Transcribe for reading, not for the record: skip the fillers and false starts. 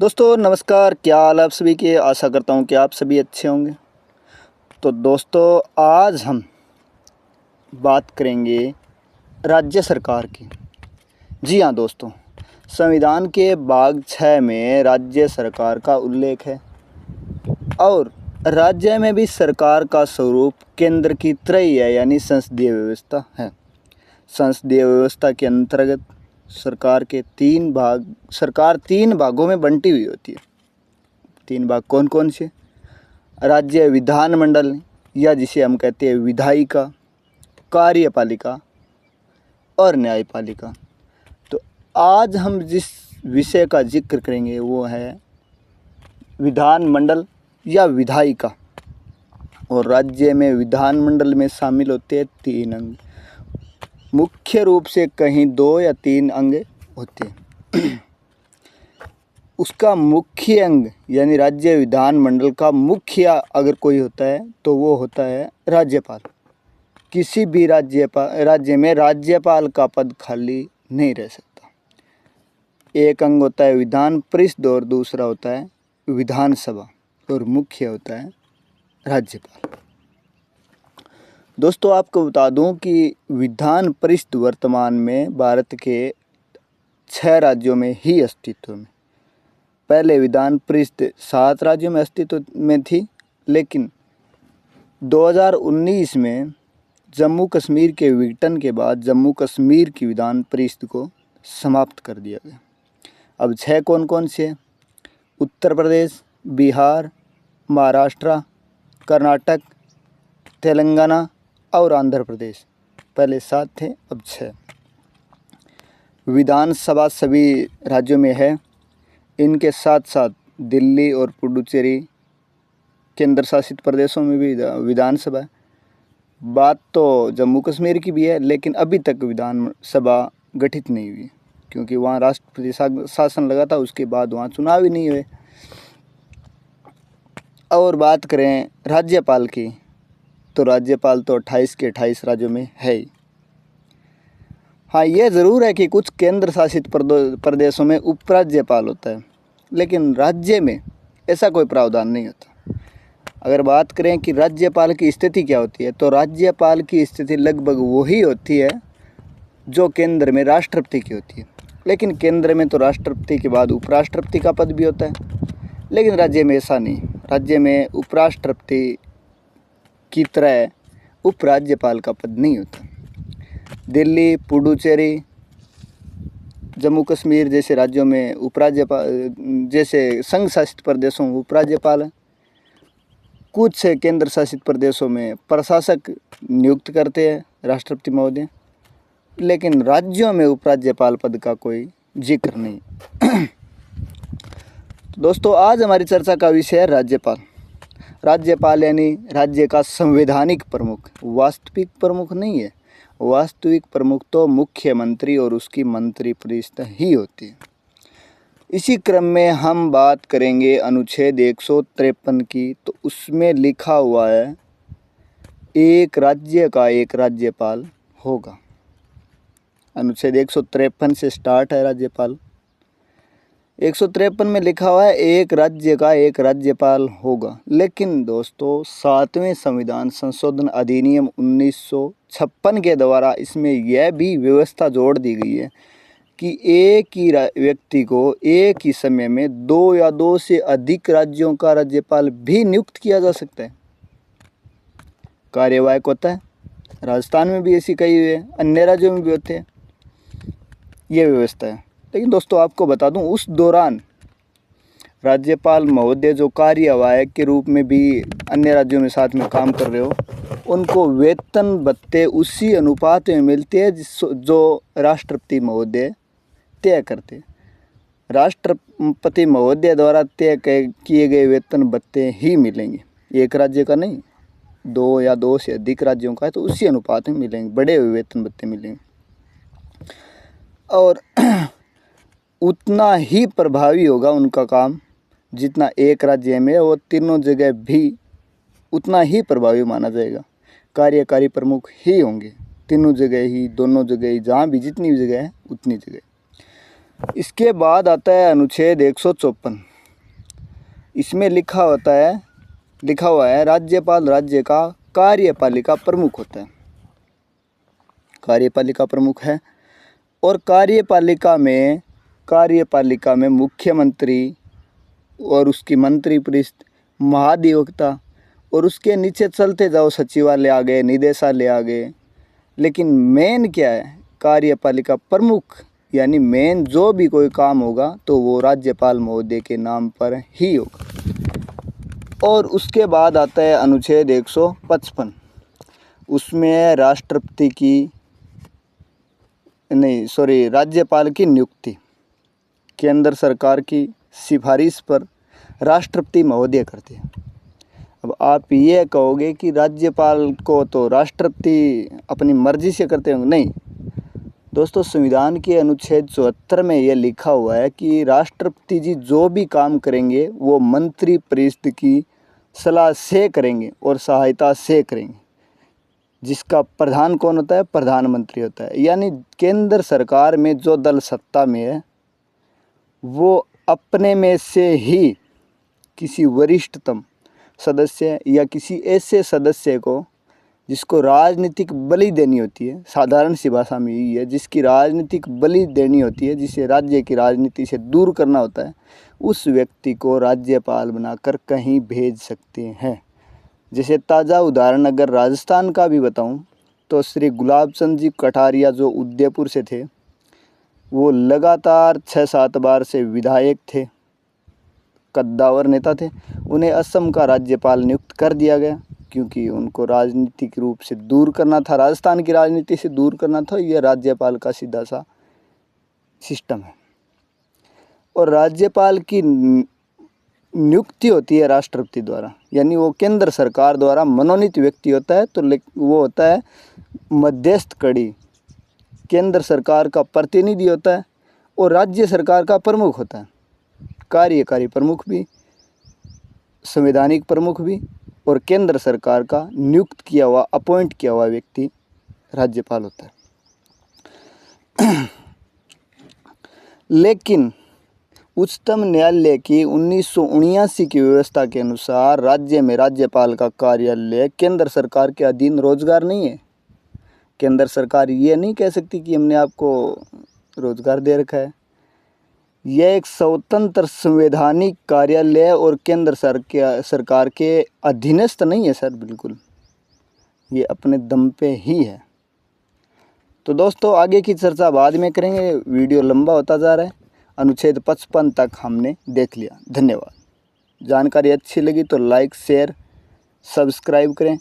दोस्तों नमस्कार, क्या हाल आप सभी के। आशा करता हूँ कि आप सभी अच्छे होंगे। तो दोस्तों आज हम बात करेंगे राज्य सरकार की। जी हाँ दोस्तों, संविधान के भाग 6 में राज्य सरकार का उल्लेख है और राज्य में भी सरकार का स्वरूप केंद्र की तरह ही है, यानी संसदीय व्यवस्था है। संसदीय व्यवस्था के अंतर्गत सरकार तीन भागों में बंटी हुई होती है। तीन भाग कौन कौन से? राज्य विधानमंडल, या जिसे हम कहते हैं विधायिका, कार्यपालिका और न्यायपालिका। तो आज हम जिस विषय का जिक्र करेंगे वो है विधानमंडल या विधायिका। और राज्य में विधानमंडल में शामिल होते हैं 3 अंग। मुख्य रूप से कहीं 2 या 3 अंग होते हैं। उसका मुख्य अंग यानी राज्य विधानमंडल का मुखिया अगर कोई होता है तो वो होता है राज्यपाल। किसी भी राज्य में राज्यपाल का पद खाली नहीं रह सकता। एक अंग होता है विधान परिषद और दूसरा होता है विधानसभा और मुख्य होता है राज्यपाल। दोस्तों आपको बता दूं कि विधान परिषद वर्तमान में भारत के 6 राज्यों में ही अस्तित्व में। पहले विधान परिषद 7 राज्यों में अस्तित्व में थी, लेकिन 2019 में जम्मू कश्मीर के विघटन के बाद जम्मू कश्मीर की विधान परिषद को समाप्त कर दिया गया। अब 6 कौन कौन से? उत्तर प्रदेश, बिहार, महाराष्ट्र, कर्नाटक, तेलंगाना और आंध्र प्रदेश। पहले 7 थे, अब 6। विधानसभा सभी राज्यों में है। इनके साथ साथ दिल्ली और पुडुचेरी केंद्र शासित प्रदेशों में भी विधानसभा है। बात तो जम्मू कश्मीर की भी है, लेकिन अभी तक विधानसभा गठित नहीं हुई क्योंकि वहाँ राष्ट्रपति शासन लगा था। उसके बाद वहाँ चुनाव ही नहीं हुए। और बात करें राज्यपाल की, तो राज्यपाल तो 28 के 28 राज्यों में है ही। हाँ, ये ज़रूर है कि कुछ केंद्र शासित प्रदेशों में उपराज्यपाल होता है, लेकिन राज्य में ऐसा कोई प्रावधान नहीं होता। अगर बात करें कि राज्यपाल की स्थिति क्या होती है, तो राज्यपाल की स्थिति लगभग वही होती है जो केंद्र में राष्ट्रपति की होती है। लेकिन केंद्र में तो राष्ट्रपति के बाद उपराष्ट्रपति का पद भी होता है, लेकिन राज्य में ऐसा नहीं। राज्य में उपराष्ट्रपति की तरह उपराज्यपाल का पद नहीं होता। दिल्ली, पुडुचेरी, जम्मू कश्मीर जैसे राज्यों में उपराज्यपाल, जैसे संघ शासित प्रदेशों में उपराज्यपाल है। कुछ केंद्र शासित प्रदेशों में प्रशासक नियुक्त करते हैं राष्ट्रपति महोदय, लेकिन राज्यों में उपराज्यपाल पद का कोई जिक्र नहीं। दोस्तों आज हमारी चर्चा का विषय है राज्यपाल। राज्यपाल यानी राज्य का संवैधानिक प्रमुख। वास्तविक प्रमुख नहीं है। वास्तविक प्रमुख तो मुख्यमंत्री और उसकी मंत्रिपरिषद ही होती है। इसी क्रम में हम बात करेंगे अनुच्छेद 153 की। तो उसमें लिखा हुआ है एक राज्य का एक राज्यपाल होगा। अनुच्छेद 153 से स्टार्ट है राज्यपाल। 153 में लिखा हुआ है एक राज्य का एक राज्यपाल होगा। लेकिन दोस्तों 7वें संविधान संशोधन अधिनियम 1956 के द्वारा इसमें यह भी व्यवस्था जोड़ दी गई है कि एक ही व्यक्ति को एक ही समय में 2 या 2 से अधिक राज्यों का राज्यपाल भी नियुक्त किया जा सकता है। कार्यवाहक होता है। राजस्थान में भी ऐसी कई है, अन्य राज्यों में भी होते हैं। ये व्यवस्था है। लेकिन दोस्तों आपको बता दूं, उस दौरान राज्यपाल महोदय जो कार्यवाहक के रूप में भी अन्य राज्यों में साथ में काम कर रहे हो, उनको वेतन भत्ते उसी अनुपात में मिलते हैं जो राष्ट्रपति महोदय तय करते। राष्ट्रपति महोदय द्वारा तय किए गए वेतन भत्ते ही मिलेंगे, एक राज्य का नहीं। 2 या 2 से अधिक राज्यों का है तो उसी अनुपात में मिलेंगे, बढ़े हुए वेतन भत्ते मिलेंगे। और उतना ही प्रभावी होगा उनका काम जितना एक राज्य में, वो तीनों जगह भी उतना ही प्रभावी माना जाएगा। कार्यकारी प्रमुख ही होंगे तीनों जगह ही, दोनों जगह ही, जहाँ भी जितनी भी जगह है उतनी जगह। इसके बाद आता है अनुच्छेद 154। इसमें लिखा हुआ है राज्यपाल राज्य का कार्यपालिका प्रमुख होता है, कार्यपालिका प्रमुख है। और कार्यपालिका में मुख्यमंत्री और उसकी मंत्रिपरिषद, महाधिवक्ता, और उसके नीचे चलते जाओ सचिवालय आ गए, निदेशालय आ गए। लेकिन मेन क्या है, कार्यपालिका प्रमुख, यानी मेन जो भी कोई काम होगा तो वो राज्यपाल महोदय के नाम पर ही होगा। और उसके बाद आता है अनुच्छेद 155, उसमें राज्यपाल की नियुक्ति केंद्र सरकार की सिफारिश पर राष्ट्रपति महोदय करते हैं। अब आप ये कहोगे कि राज्यपाल को तो राष्ट्रपति अपनी मर्जी से करते होंगे, नहीं दोस्तों, संविधान के अनुच्छेद 74 में यह लिखा हुआ है कि राष्ट्रपति जी जो भी काम करेंगे वो मंत्रिपरिषद की सलाह से करेंगे और सहायता से करेंगे, जिसका प्रधान कौन होता है, प्रधानमंत्री होता है। यानी केंद्र सरकार में जो दल सत्ता में है वो अपने में से ही किसी वरिष्ठतम सदस्य या किसी ऐसे सदस्य को जिसको राजनीतिक बलि देनी होती है, साधारण सी भाषा में यही है, जिसकी राजनीतिक बलि देनी होती है, जिसे राज्य की राजनीति से दूर करना होता है, उस व्यक्ति को राज्यपाल बनाकर कहीं भेज सकते हैं। जैसे ताज़ा उदाहरण अगर राजस्थान का भी बताऊं तो श्री गुलाब चंद जी कटारिया जो उदयपुर से थे, वो लगातार 6-7 बार से विधायक थे, कद्दावर नेता थे। उन्हें असम का राज्यपाल नियुक्त कर दिया गया क्योंकि उनको राजनीतिक रूप से दूर करना था, राजस्थान की राजनीति से दूर करना था। यह राज्यपाल का सीधा सा सिस्टम है। और राज्यपाल की नियुक्ति होती है राष्ट्रपति द्वारा, यानी वो केंद्र सरकार द्वारा मनोनीत व्यक्ति होता है। तो वो होता है मध्यस्थ कड़ी, केंद्र सरकार का प्रतिनिधि होता है और राज्य सरकार का प्रमुख होता है, कार्यकारी प्रमुख भी, संवैधानिक प्रमुख भी, और केंद्र सरकार का नियुक्त किया हुआ, अपॉइंट किया हुआ व्यक्ति राज्यपाल होता है। लेकिन उच्चतम न्यायालय की 1979 की व्यवस्था के अनुसार राज्य में राज्यपाल का कार्यालय केंद्र सरकार के अधीन रोजगार नहीं है। केंद्र सरकार ये नहीं कह सकती कि हमने आपको रोजगार दे रखा है। यह एक स्वतंत्र संवैधानिक कार्यालय और केंद्र सरकार के अधीनस्थ नहीं है सर, बिल्कुल ये अपने दम पे ही है। तो दोस्तों आगे की चर्चा बाद में करेंगे, वीडियो लंबा होता जा रहा है। अनुच्छेद 55 तक हमने देख लिया। धन्यवाद। जानकारी अच्छी लगी तो लाइक, शेयर, सब्सक्राइब करें।